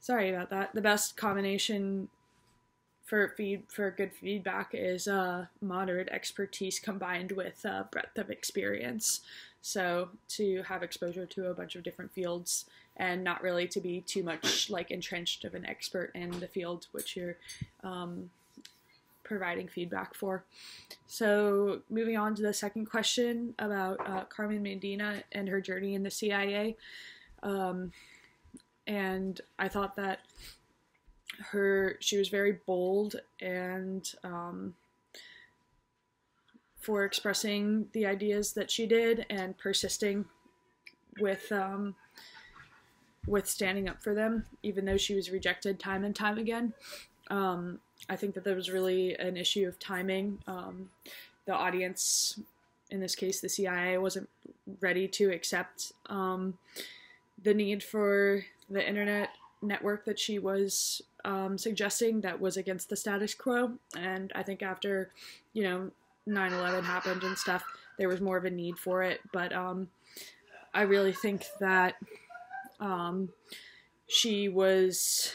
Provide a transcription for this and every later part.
Sorry about that. The best combination for good feedback is moderate expertise combined with breadth of experience. So to have exposure to a bunch of different fields and not really to be too much like entrenched of an expert in the field which you're providing feedback for. So moving on to the second question about Carmen Medina and her journey in the CIA. And I thought that she was very bold and for expressing the ideas that she did and persisting with standing up for them, even though she was rejected time and time again. I think that there was really an issue of timing. The audience, in this case the CIA, wasn't ready to accept the need for the internet network that she was suggesting that was against the status quo. And I think after, 9/11 happened and stuff, there was more of a need for it. But I really think that she was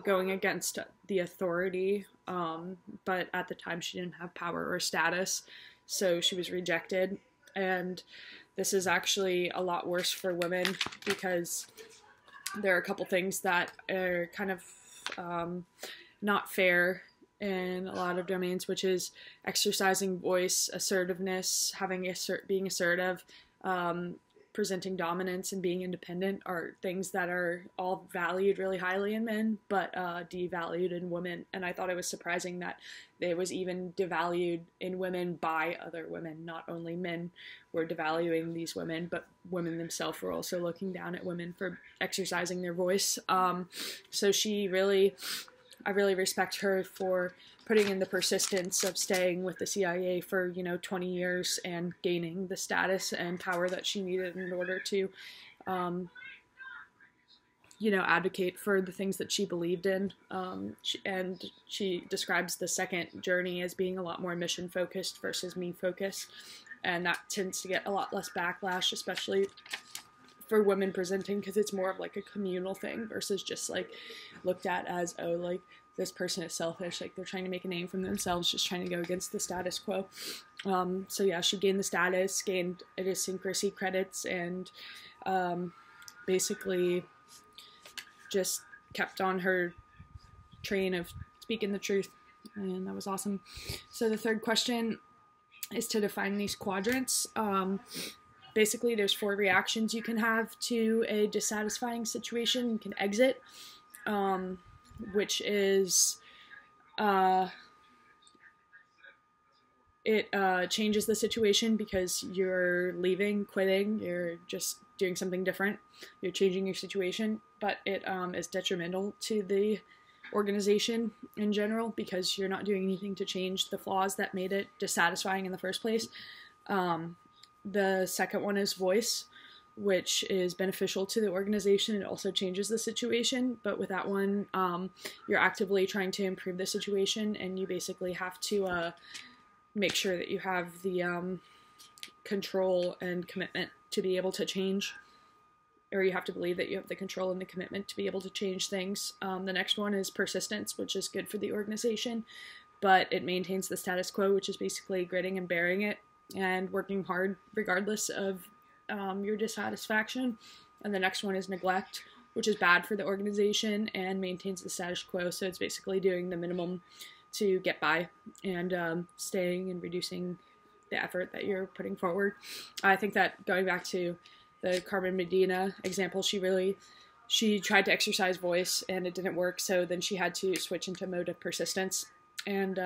going against the authority, but at the time she didn't have power or status, so she was rejected. And this is actually a lot worse for women because there are a couple things that are kind of not fair in a lot of domains, which is exercising voice, assertiveness, being assertive, presenting dominance, and being independent are things that are all valued really highly in men, but devalued in women. And I thought it was surprising that it was even devalued in women by other women. Not only men were devaluing these women, but women themselves were also looking down at women for exercising their voice. So I really respect her for putting in the persistence of staying with the CIA for, 20 years and gaining the status and power that she needed in order to, advocate for the things that she believed in. And she describes the second journey as being a lot more mission-focused versus me-focused. And that tends to get a lot less backlash, especially for women presenting, because it's more of like a communal thing versus just like looked at as, oh, like this person is selfish, like they're trying to make a name for themselves, just trying to go against the status quo. So yeah, she gained the status, gained idiosyncrasy credits, and basically just kept on her train of speaking the truth, and that was awesome. So the third question is to define these quadrants. Basically, there's 4 reactions you can have to a dissatisfying situation. You can exit, which is it changes the situation because you're leaving, quitting, you're just doing something different, you're changing your situation, but it is detrimental to the organization in general because you're not doing anything to change the flaws that made it dissatisfying in the first place. The second one is voice, which is beneficial to the organization. It also changes the situation, but with that one, you're actively trying to improve the situation, and you basically have to make sure that you have the control and commitment to be able to change, or you have to believe that you have the control and the commitment to be able to change things. The next one is persistence, which is good for the organization, but it maintains the status quo, which is basically gritting and bearing it and working hard regardless of your dissatisfaction. And the next one is neglect, which is bad for the organization and maintains the status quo. So it's basically doing the minimum to get by and staying and reducing the effort that you're putting forward. I think that going back to the Carmen Medina example, she tried to exercise voice and it didn't work. So then she had to switch into mode of persistence. And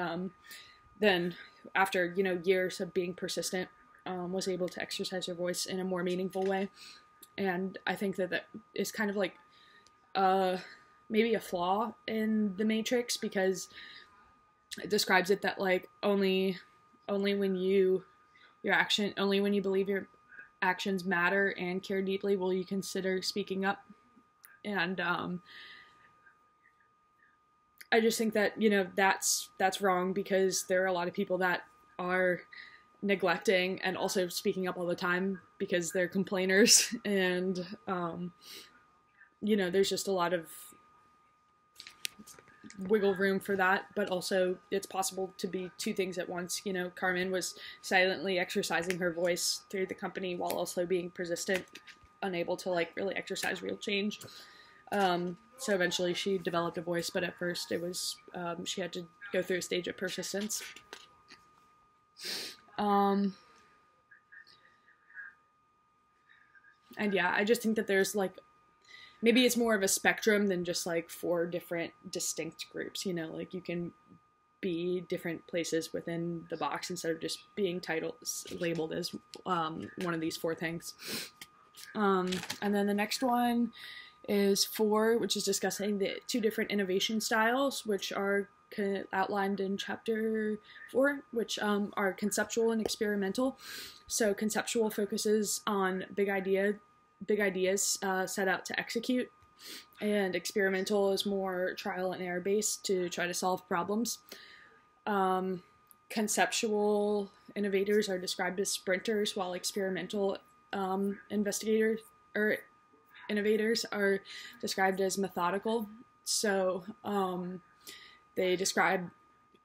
then after, years of being persistent, was able to exercise her voice in a more meaningful way. And I think that is kind of like maybe a flaw in the Matrix, because it describes it that like only when you believe your actions matter and care deeply will you consider speaking up. And I just think that that's wrong, because there are a lot of people that are neglecting and also speaking up all the time because they're complainers. And, you know, there's just a lot of wiggle room for that, but also it's possible to be two things at once. You know, Carmen was silently exercising her voice through the company while also being persistent, unable to like really exercise real change. So eventually she developed a voice, but at first it was, she had to go through a stage of persistence. And yeah, I just think that there's like, maybe it's more of a spectrum than just like 4 different distinct groups, you know, like you can be different places within the box instead of just being labeled as one of these 4 things. And then the next one is 4, which is discussing the 2 different innovation styles, which are outlined in chapter 4, which are conceptual and experimental. So conceptual focuses on big ideas set out to execute, and experimental is more trial and error based to try to solve problems. Conceptual innovators are described as sprinters, while experimental innovators are described as methodical. So they describe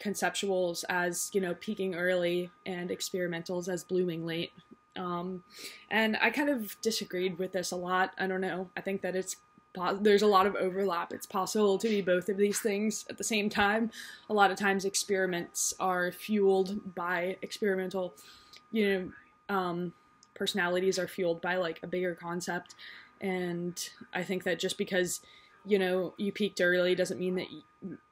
conceptuals as, you know, peaking early and experimentals as blooming late. And I kind of disagreed with this a lot. I don't know. I think that there's a lot of overlap. It's possible to be both of these things at the same time. A lot of times experiments are fueled by experimental, you know, personalities are fueled by like a bigger concept. And I think that just because, you know, you peaked early doesn't mean that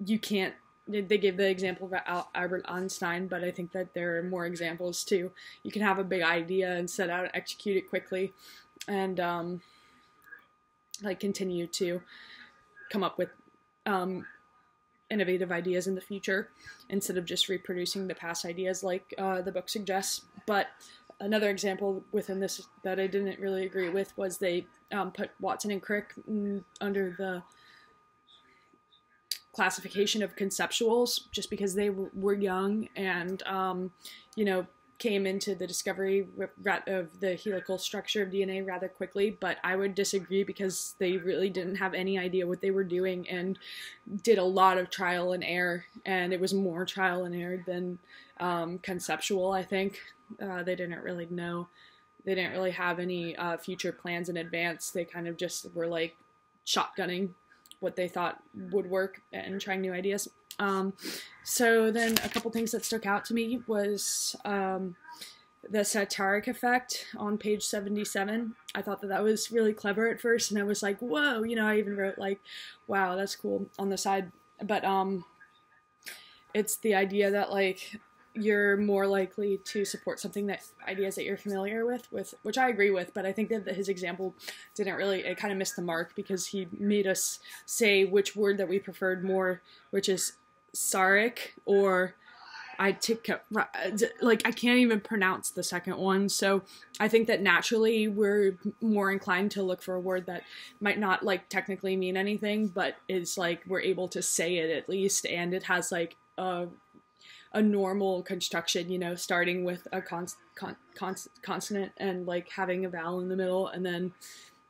you can't. They give the example of Albert Einstein, but I think that there are more examples too. You can have a big idea and set out and execute it quickly, and like continue to come up with innovative ideas in the future instead of just reproducing the past ideas like the book suggests. But another example within this that I didn't really agree with was they put Watson and Crick under the classification of conceptuals just because they were young and, you know, came into the discovery of the helical structure of DNA rather quickly. But I would disagree because they really didn't have any idea what they were doing and did a lot of trial and error, and it was more trial and error than conceptual, I think. They didn't really know. They didn't really have any future plans in advance. They kind of just were like shotgunning what they thought would work and trying new ideas. So then a couple things that stuck out to me was the satiric effect on page 77. I thought that was really clever at first, and I was like, whoa, you know, I even wrote like, wow, that's cool on the side. But it's the idea that like you're more likely to support something that ideas that you're familiar with, which I agree with, but I think that his example didn't really, it kind of missed the mark because he made us say which word that we preferred more, which is Sarek, or I can't even pronounce the second one. So I think that naturally we're more inclined to look for a word that might not like technically mean anything, but is like we're able to say it at least, and it has like a normal construction, you know, starting with a consonant and like having a vowel in the middle, and then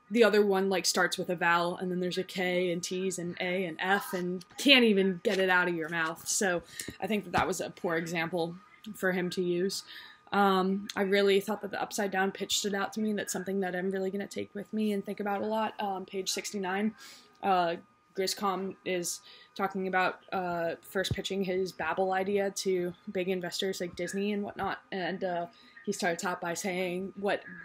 the other one like starts with a vowel, and then there's a K and T's and A and F, and can't even get it out of your mouth. So I think that was a poor example for him to use. I really thought that the upside down pitch stood out to me. That's something that I'm really going to take with me and think about a lot. Page 69, Griscom is talking about first pitching his Babel idea to big investors like Disney and whatnot, and he starts out by saying,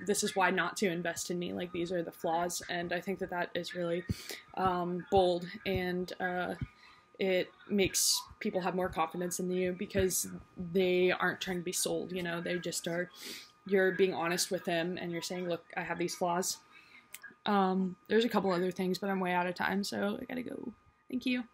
this is why not to invest in me, like these are the flaws. And I think that that is really bold, and it makes people have more confidence in you because they aren't trying to be sold, you know, they just are, you're being honest with them and you're saying, look, I have these flaws. There's a couple other things, but I'm way out of time, so I gotta go. Thank you.